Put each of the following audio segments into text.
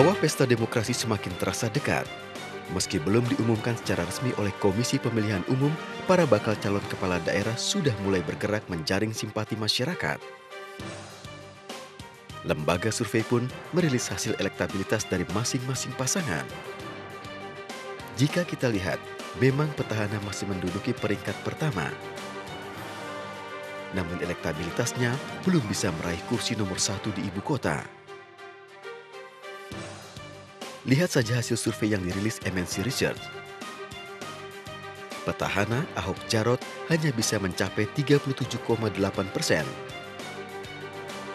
Hawa pesta demokrasi semakin terasa dekat. Meski belum diumumkan secara resmi oleh Komisi Pemilihan Umum, para bakal calon kepala daerah sudah mulai bergerak menjaring simpati masyarakat. Lembaga survei pun merilis hasil elektabilitas dari masing-masing pasangan. Jika kita lihat, memang petahana masih menduduki peringkat pertama. Namun elektabilitasnya belum bisa meraih kursi nomor 1 di ibu kota. Lihat saja hasil survei yang dirilis MNC Research. Petahana Ahok Jarot hanya bisa mencapai 37,8%.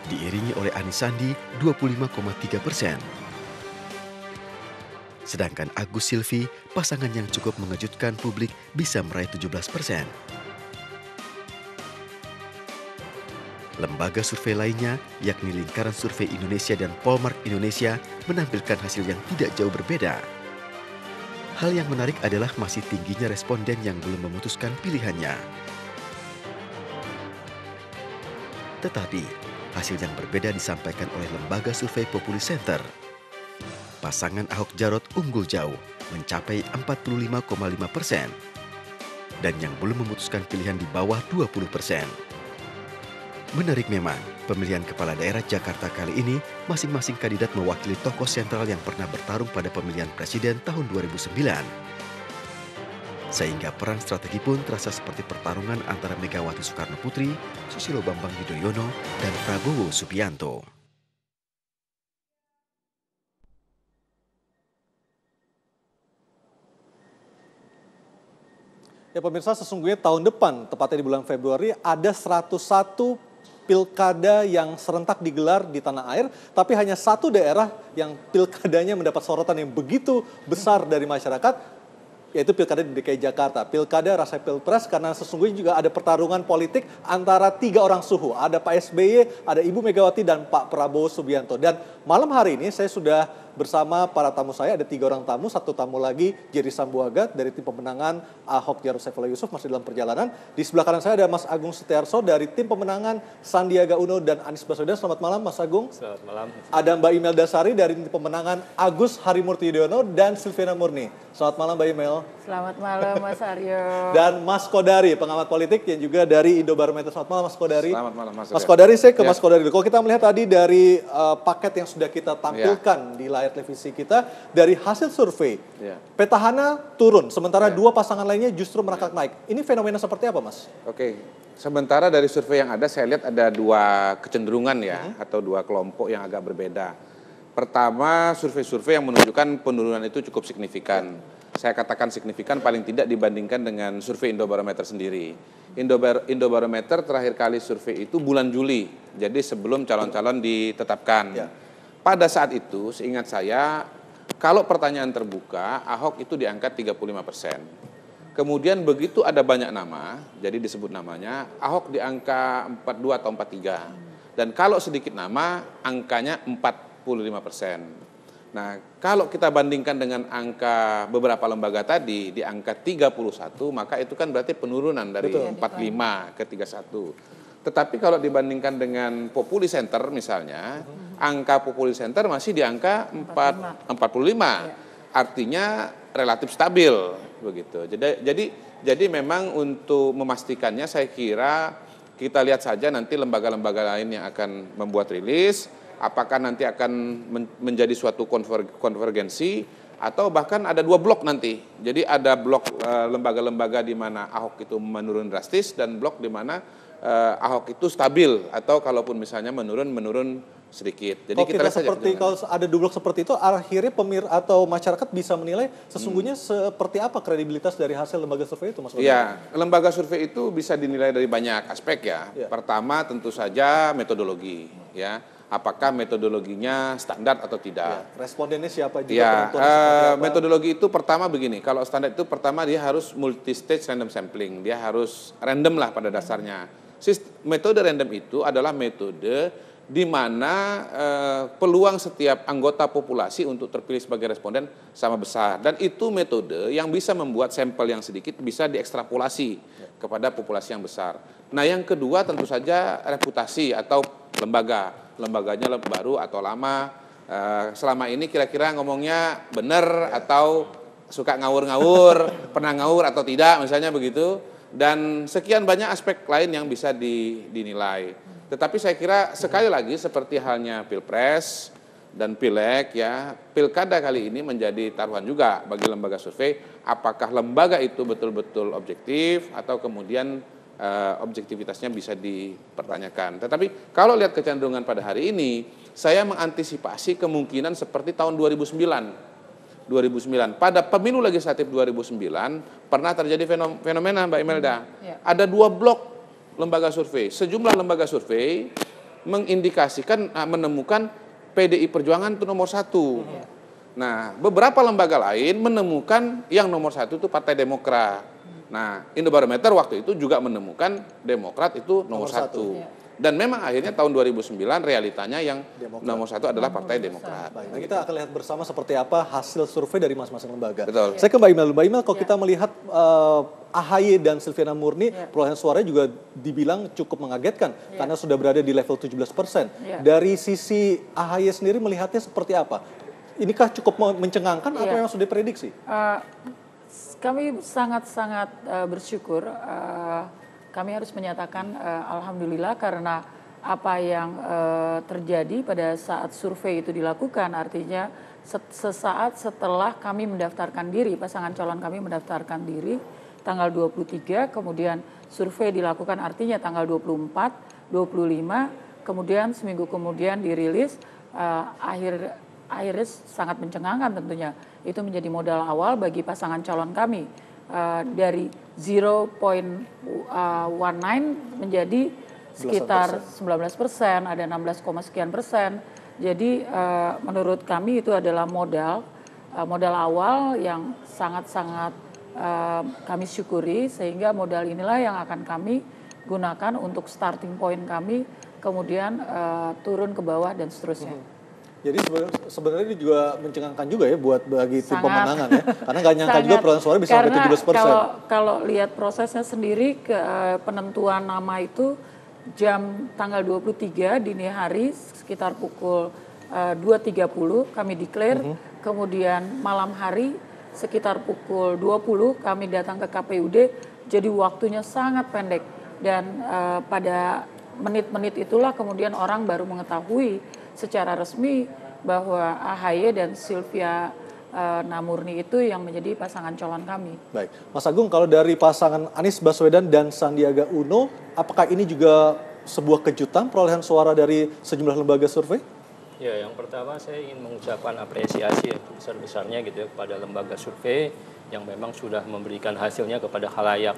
Diiringi oleh Anies Sandi 25,3%. Sedangkan Agus Silvi, pasangan yang cukup mengejutkan publik, bisa meraih 17%. Lembaga survei lainnya, yakni Lingkaran Survei Indonesia dan Polmark Indonesia, menampilkan hasil yang tidak jauh berbeda. Hal yang menarik adalah masih tingginya responden yang belum memutuskan pilihannya. Tetapi, hasil yang berbeda disampaikan oleh lembaga survei Populi Center. Pasangan Ahok Jarot unggul jauh, mencapai 45,5%. Dan yang belum memutuskan pilihan di bawah 20%. Menarik memang, pemilihan kepala daerah Jakarta kali ini, masing-masing kandidat mewakili tokoh sentral yang pernah bertarung pada pemilihan presiden tahun 2009. Sehingga perang strategi pun terasa seperti pertarungan antara Megawati Soekarno Putri, Susilo Bambang Yudhoyono, dan Prabowo Subianto. Ya pemirsa, sesungguhnya tahun depan, tepatnya di bulan Februari, ada 101 pilkada yang serentak digelar di tanah air, tapi hanya satu daerah yang pilkadanya mendapat sorotan yang begitu besar dari masyarakat, yaitu pilkada di DKI Jakarta. Pilkada rasa pilpres, karena sesungguhnya juga ada pertarungan politik antara 3 orang suhu. Ada Pak SBY, ada Ibu Megawati, dan Pak Prabowo Subianto. Dan malam hari ini saya sudah bersama para tamu saya, ada 3 orang tamu, satu tamu lagi Jerry Sambuaga dari tim pemenangan Ahok Jarot Saifullah Yusuf masih dalam perjalanan. Di sebelah kanan saya ada Mas Agung Setiarso dari tim pemenangan Sandiaga Uno dan Anies Baswedan. Selamat malam Mas Agung. Selamat malam. Ada Mbak Imelda Sari dari tim pemenangan Agus Harimurti Yudhoyono dan Silviana Murni. Selamat malam Mbak Imel. Selamat malam Mas Aryo. Dan Mas Kodari, pengamat politik yang juga dari Indobarometer. Selamat malam Mas Kodari. Selamat malam Mas. Mas Kodari, saya ke Mas Kodari dulu. Kalau kita melihat tadi dari paket yang sudah kita tampilkan di layar televisi kita, dari hasil survei, petahana turun, sementara 2 pasangan lainnya justru merangkak naik. Ini fenomena seperti apa Mas? Oke, sementara dari survei yang ada saya lihat ada 2 kecenderungan ya, atau 2 kelompok yang agak berbeda. Pertama, survei-survei yang menunjukkan penurunan itu cukup signifikan. Saya katakan signifikan paling tidak dibandingkan dengan survei Indobarometer sendiri. Indobarometer terakhir kali survei itu bulan Juli, jadi sebelum calon-calon ditetapkan. Pada saat itu, seingat saya, kalau pertanyaan terbuka, Ahok itu di angka 35%. Kemudian begitu ada banyak nama, jadi disebut namanya, Ahok di angka 42 atau 43. Dan kalau sedikit nama, angkanya 45%. Nah, kalau kita bandingkan dengan angka beberapa lembaga tadi, di angka 31, maka itu kan berarti penurunan dari 45 ke 31. Tetapi kalau dibandingkan dengan Populi Center misalnya, angka Populi Center masih di angka 45. Artinya relatif stabil begitu. Jadi memang untuk memastikannya saya kira kita lihat saja nanti lembaga-lembaga lain yang akan membuat rilis, apakah nanti akan menjadi suatu konvergensi atau bahkan ada 2 blok nanti. Jadi ada blok lembaga-lembaga di mana Ahok itu menurun drastis dan blok di mana Ahok itu stabil atau kalaupun misalnya menurun sedikit. Jadi kita lihat saja kalau ada 2 blok seperti itu, akhirnya atau masyarakat bisa menilai sesungguhnya seperti apa kredibilitas dari hasil lembaga survei itu, Mas? Iya, lembaga survei itu bisa dinilai dari banyak aspek ya. Pertama tentu saja metodologi, ya. Apakah metodologinya standar atau tidak? Respondennya siapa juga? Metodologi itu pertama begini, kalau standar itu pertama dia harus multi-stage random sampling, dia harus random lah pada dasarnya. Metode random itu adalah metode di mana peluang setiap anggota populasi untuk terpilih sebagai responden sama besar. Dan itu metode yang bisa membuat sampel yang sedikit bisa diekstrapolasi kepada populasi yang besar. Nah yang kedua tentu saja reputasi atau lembaganya baru atau lama, selama ini kira-kira ngomongnya benar atau suka ngawur-ngawur, pernah ngawur atau tidak misalnya begitu, dan sekian banyak aspek lain yang bisa dinilai. Tetapi saya kira sekali lagi seperti halnya Pilpres dan Pileg ya, Pilkada kali ini menjadi taruhan juga bagi lembaga survei, apakah lembaga itu betul-betul objektif atau kemudian objektivitasnya bisa dipertanyakan. Tetapi kalau lihat kecenderungan pada hari ini, saya mengantisipasi kemungkinan seperti tahun 2009. Pada pemilu legislatif 2009 pernah terjadi fenomena Mbak Imelda. Ada 2 blok lembaga survei. Sejumlah lembaga survei mengindikasikan menemukan PDI Perjuangan itu nomor 1. Nah, beberapa lembaga lain menemukan yang nomor 1 itu Partai Demokrat. Nah, Indobarometer waktu itu juga menemukan Demokrat itu nomor 1. Dan memang akhirnya tahun 2009 realitanya yang nomor 1 adalah Partai Demokrat. Baik, nah kita akan lihat bersama seperti apa hasil survei dari masing-masing lembaga. Betul. Saya ke Mbak Imel. Mbak Imel, kalau kita melihat AHY dan Silviana Murni, perolehan suaranya juga dibilang cukup mengagetkan karena sudah berada di level 17%. Dari sisi AHY sendiri melihatnya seperti apa? Inikah cukup mencengangkan atau yang sudah diprediksi? Kami sangat-sangat bersyukur. Kami harus menyatakan alhamdulillah karena apa yang terjadi pada saat survei itu dilakukan, artinya sesaat setelah kami mendaftarkan diri, pasangan calon kami mendaftarkan diri tanggal 23, kemudian survei dilakukan artinya tanggal 24, 25, kemudian seminggu kemudian dirilis, akhirnya sangat mencengangkan tentunya. Itu menjadi modal awal bagi pasangan calon kami. Dari 0.19 menjadi sekitar 19%, ada 16, sekian persen. Jadi menurut kami itu adalah modal awal yang sangat-sangat kami syukuri, sehingga modal inilah yang akan kami gunakan untuk starting point kami, kemudian turun ke bawah dan seterusnya. Jadi sebenarnya ini juga mencengangkan juga ya buat bagi tim pemenangan ya. Karena nggak nyangka juga perolehan suara bisa sampai 17%. Kalau lihat prosesnya sendiri, penentuan nama itu tanggal 23 dini hari sekitar pukul 2.30 kami declare. Kemudian malam hari sekitar pukul 20 kami datang ke KPUD. Jadi waktunya sangat pendek. Dan pada menit-menit itulah kemudian orang baru mengetahui secara resmi bahwa AHY dan Silviana Murni itu yang menjadi pasangan calon kami. Baik, Mas Agung, kalau dari pasangan Anies Baswedan dan Sandiaga Uno, apakah ini juga sebuah kejutan perolehan suara dari sejumlah lembaga survei? Ya, yang pertama saya ingin mengucapkan apresiasi besar-besarnya gitu ya kepada lembaga survei yang memang sudah memberikan hasilnya kepada khalayak.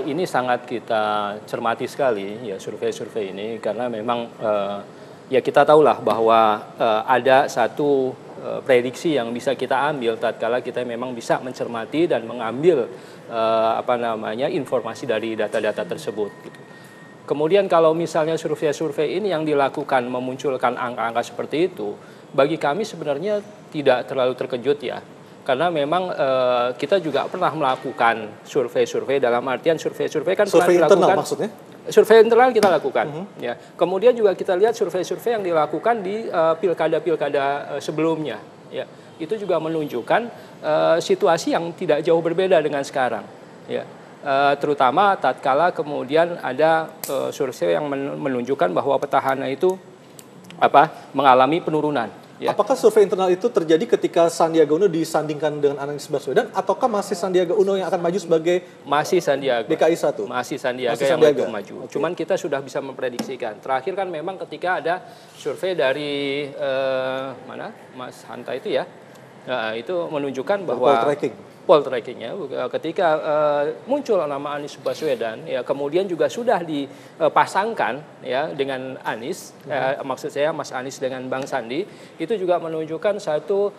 Ini sangat kita cermati sekali ya survei-survei ini, karena memang ya kita tahulah bahwa ada satu prediksi yang bisa kita ambil tatkala kita memang bisa mencermati dan mengambil informasi dari data-data tersebut gitu. Kemudian kalau misalnya survei-survei ini yang dilakukan memunculkan angka-angka seperti itu, bagi kami sebenarnya tidak terlalu terkejut ya. Karena memang kita juga pernah melakukan survei-survei, dalam artian survei-survei kan survei pernah internal dilakukan. Maksudnya? Survei internal kita lakukan, ya. Kemudian juga kita lihat survei-survei yang dilakukan di pilkada-pilkada sebelumnya, ya. Itu juga menunjukkan situasi yang tidak jauh berbeda dengan sekarang, ya. Terutama tatkala kemudian ada survei yang menunjukkan bahwa petahana itu mengalami penurunan. Ya. Apakah survei internal itu terjadi ketika Sandiaga Uno disandingkan dengan Anies Baswedan, ataukah masih Sandiaga Uno yang akan maju sebagai Sandiaga DKI 1? Masih Sandiaga yang maju. Okay. Cuman kita sudah bisa memprediksikan. Terakhir kan memang ketika ada survei dari Mas Hanta itu ya, itu menunjukkan bahwa poll trackingnya ketika muncul nama Anies Baswedan, ya kemudian juga sudah dipasangkan ya dengan Anies, maksud saya Mas Anies dengan Bang Sandi, itu juga menunjukkan satu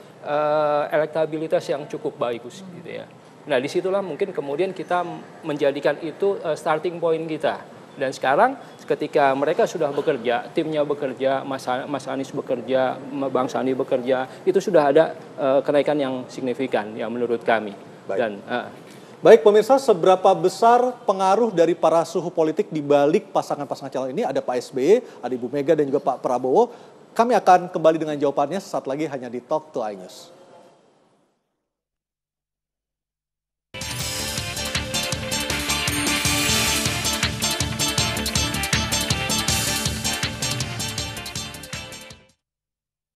elektabilitas yang cukup bagus gitu ya. Nah disitulah mungkin kemudian kita menjadikan itu starting point kita. Dan sekarang ketika mereka sudah bekerja, timnya bekerja, Mas Anies bekerja, Bang Sandi bekerja, itu sudah ada kenaikan yang signifikan ya menurut kami. Baik. Baik pemirsa, seberapa besar pengaruh dari para suhu politik di balik pasangan-pasangan calon ini? Ada Pak SBY, ada Ibu Mega dan juga Pak Prabowo. Kami akan kembali dengan jawabannya sesaat lagi hanya di Talk to iNews.